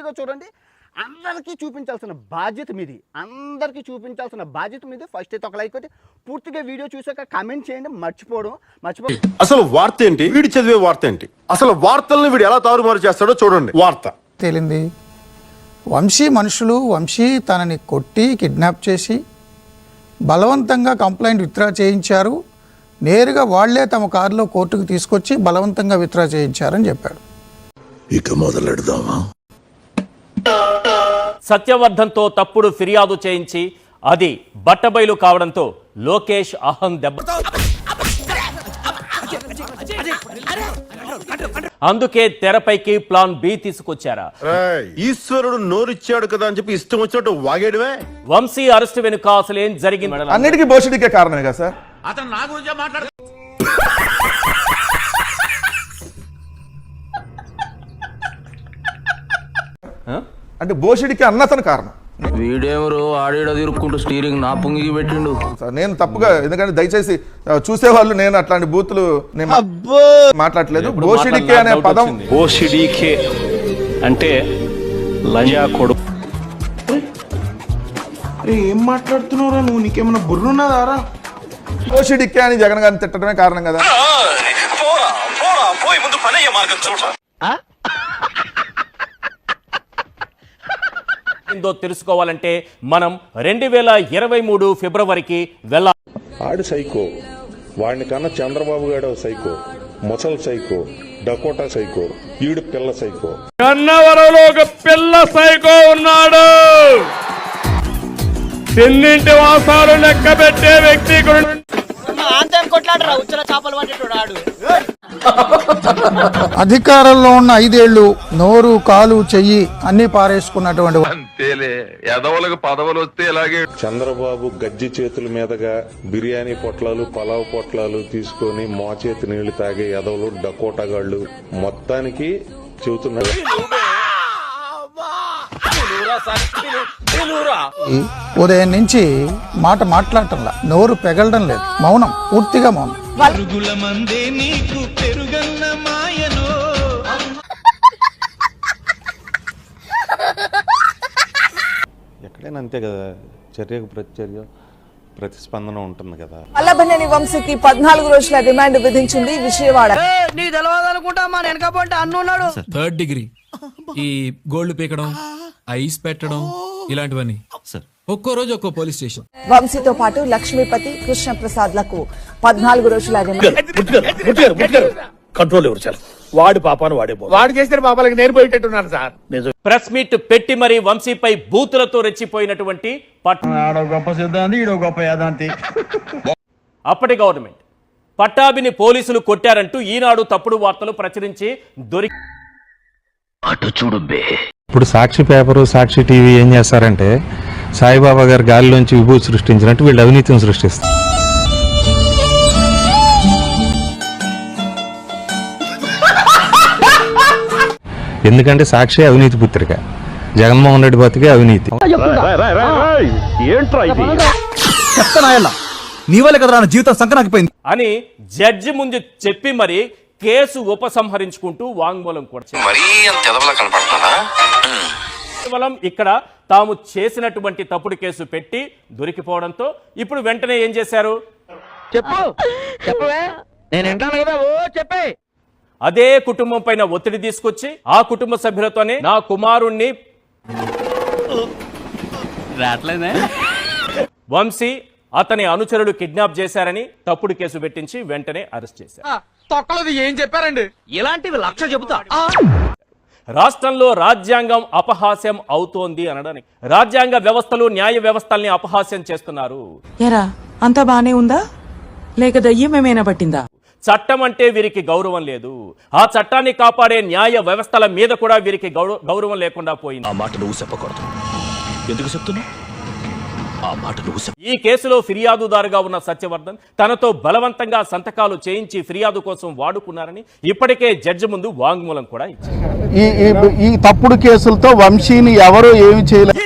పూర్తిగా చూడండి. అందరికీ చూపించాల్సిన బాధ్యత మీది, ఫస్ట్ అయితే ఒక లైక్ కొట్టి పూర్తిగా వీడియో చూసాక కామెంట్ చేయండి. మర్చిపోవడం. అసలు వార్త ఏంటి, వీడి చదివే వార్త ఏంటి, అసలు వార్తల్ని వీడు ఎలా తారుమారు చేస్తాడో చూడండి. వార్త తేలింది. వంశీ తనని కొట్టి కిడ్నాప్ చేసి బలవంతంగా కంప్లైంట్ విత్డ్రా చేయించారు. నేరుగా వాళ్లే తమ కారులో కోర్టుకు తీసుకొచ్చి బలవంతంగా విత్డ్రా చేయించారని చెప్పాడు. ఇక మొదలెడదామా? సత్యవర్ధన్తో తప్పుడు ఫిర్యాదు చేయించి అది బట్టబయలు కావడంతో లోకేష్ అహం దెబ్బ. అందుకే తెరపైకి ప్లాన్ బి తీసుకొచ్చారా? ఈశ్వరుడు నోరిచ్చాడు కదా అని చెప్పి ఇష్టం వచ్చినట్టు వాగేడువే. వంశీ అరెస్టు వెనుక అసలు ఏం జరిగింది? అన్నిటికీ భోషుడికే కారణమే కదా సార్. అతను నా గురించే మాట్లాడు. అంటే భోషుడికి అన్నతను కారణం. వీడేమరు ఆడేడ తిరుక్కుంటూ స్టీరింగ్ నా పొంగికి పెట్టిండు. నేను తప్పుగా, ఎందుకంటే దయచేసి చూసేవాళ్ళు నేను అట్లాంటి బూతులు మాట్లాడలేదు. భోషుడికే అనే పదం భోషుడికే అంటే లంజా కొడుకు. ఏం మాట్లాడుతున్నావురా నువ్వు? నీకేమన్నా బుర్రున్నదారా? భోషుడికే అని జగన్ గారిని తిట్టడమే కారణం కదా. ఏందో తెలుసుకోవాలంటే మనం 2023 ఫిబ్రవరికి వెళ్ళాలి. ఆడు సైకో, వాడిని కన్నా చంద్రబాబు గారు సైకో, ముసల్ సైకో, డకోటా సైకో, ఈడు పిల్ల సైకో. కన్నవరంలో ఒక పిల్ల సైకో ఉన్నాడు. తిన్నింటి వాసాలు లెక్క పెట్టే వ్యక్తి. అధికారంలో ఉన్న 5 ఏళ్లు నోరు కాలు చెయ్యి అన్ని పారేసుకున్నటువంటి పదవులు వస్తే ఇలాగే. చంద్రబాబు గజ్జి చేతుల మీదుగా బిర్యానీ పొట్లాలు, పలావ్ పొట్లాలు తీసుకొని మోచేతి నీళ్లు తాగే ఎదవలు, డకోటగాళ్ళు మొత్తానికి చెబుతున్నారు. ఉదయం నుంచి మాట మాట్లాడటంలా, నోరు పెగలడం లేదు, మౌనం, పూర్తిగా మౌనం. ఎక్కడైనా అంతే కదా, చర్యకు ప్రతిచర్య ప్రతిస్పందన ఉంటుంది కదా. వల్లభనేని వంశీకి 14 రోజుల రిమాండ్ విధించింది విజయవాడ. థర్డ్ డిగ్రీ ఈ గోల్డ్ పీకడం, ఐస్ పెట్టడం ఇలాంటివన్నీ ఒక్కో రోజు ఒక్కో పోలీస్ స్టేషన్. వంశీతో పాటు లక్ష్మీపతి, కృష్ణప్రసాద్ లకు 14 రోజుల రిమాండ్. కంట్రోల్ ఎవరు చాలు, వాడి పాపాను వాడు చేసిన పాపాలకి నేను పోయేటట్టున్నాను సార్. ప్రెస్ మీట్ పెట్టి మరి వంశీపై బూతులతో రెచ్చిపోయినటువంటి అప్పటి గవర్నమెంట్ పట్టాభిని పోలీసులు కొట్టారంటూ ఈనాడు తప్పుడు వార్తలు ప్రచురించి దొరికి. ఇప్పుడు సాక్షి పేపరు, సాక్షి టీవీ ఏం చేస్తారంటే సాయిబాబా గారు గాలిలోంచి విభూతి సృష్టించినట్టు వీళ్ళు అవినీతిని సృష్టిస్తారు. ఎందుకంటే సాక్షి అవినీతి పుత్రిక, జగన్మోహన్ రెడ్డి బతికే అవినీతి. నీ వల్ల కదా నా జీవితం సంకనాకిపోయింది అని జడ్జి ముందు చెప్పి మరి కేసు ఉపసంహరించుకుంటూ వాంగ్మూలం కూడా కేవలం ఇక్కడ తాము చేసినటువంటి తప్పుడు కేసు పెట్టి దొరికిపోవడంతో ఇప్పుడు వెంటనే ఏం చేశారు? అదే కుటుంబం పైన ఒత్తిడి తీసుకొచ్చి ఆ కుటుంబ సభ్యులతోనే నా కుమారుణ్ణి వంశీ అతని అనుచరులు కిడ్నాప్ చేశారని తప్పుడు కేసు పెట్టించి వెంటనే అరెస్ట్ చేశారు. ఏం చెప్పారండి? ఇలాంటివి 1,00,000 చెబుతా. రాష్ట్రంలో రాజ్యాంగం అపహాస్యం అవుతోంది అనడానికి రాజ్యాంగ వ్యవస్థలు, న్యాయ వ్యవస్థల్ని అపహాస్యం చేస్తున్నారు. అంతా బానే ఉందా లేక దయ్యం ఏమైనా పట్టిందా? చట్టం అంటే వీరికి గౌరవం లేదు. ఆ చట్టాన్ని కాపాడే న్యాయ వ్యవస్థల మీద కూడా వీరికి గౌరవం లేకుండా పోయింది. ఆ మాట నువ్వు చెప్పకూడదు. ఎందుకు చెప్తున్నా? ఆ మాట నువ్వు ఈ కేసులో ఫిర్యాదుదారుగా ఉన్న సత్యవర్ధన్ తనతో బలవంతంగా సంతకాలు చేయించి ఫిర్యాదు కోసం వాడుకున్నారని ఇప్పటికే జడ్జి ముందు వాంగ్మూలం కూడా ఇచ్చారు. ఈ తప్పుడు కేసులతో వంశీని ఎవరు ఏమి చేయలేదు.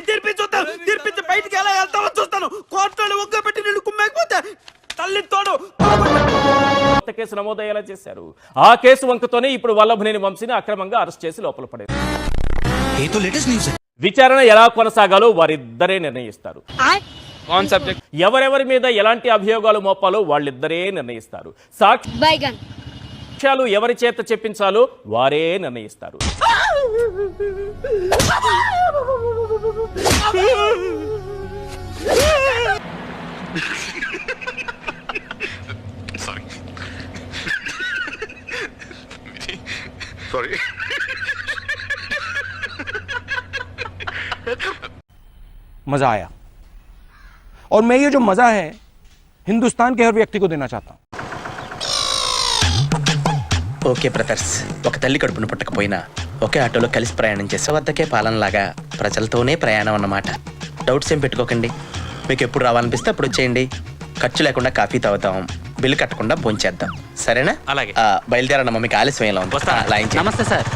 బయటికి ఎలా వెళ్తావో చూస్తాను. కోర్టులో ఒగ్గపెట్టి నిన్ను కుమ్మేకపోతే తల్లి తోడు. కొత్త కేసు నమోదయ్యేలా చేశారు. ఆ కేసు వంకతోనే ఇప్పుడు వల్లభనేని వంశీని అక్రమంగా అరెస్ట్ చేసి లోపల పడేది. ये तो लेटेस्ट न्यूज़ है। విచారణ ఎలా కొనసాగాలో వారిద్దరే నిర్ణయిస్తారు. ఎవరెవరి మీద ఎలాంటి అభియోగాలు మోపాలో వాళ్ళిద్దరే నిర్ణయిస్తారు. సాక్ష్యాలు ఎవరి చేత చెప్పించాలో వారే నిర్ణయిస్తారు. సారీ. मजा आया और मैं ये जो मजा है हिंदुस्तान के हर व्यक्ति को देना चाहता हूँ. ఓకే బ్రదర్స్, ఒక తల్లి కడుపును పుట్టకపోయినా ఒకే ఆటోలో కలిసి ప్రయాణం చేసే వద్దకే పాలనలాగా ప్రజలతోనే ప్రయాణం అన్నమాట. డౌట్స్ ఏం పెట్టుకోకండి. మీకు ఎప్పుడు రావాలనిపిస్తే అప్పుడు వచ్చేయండి. ఖర్చు లేకుండా కాఫీ తాగుతాం, బిల్లు కట్టకుండా భోంచేద్దాం. సరేనా? అలాగే. బయలుదేరన్న మీకు ఆలస్యం ఎలా ఉంది? నమస్తే సార్.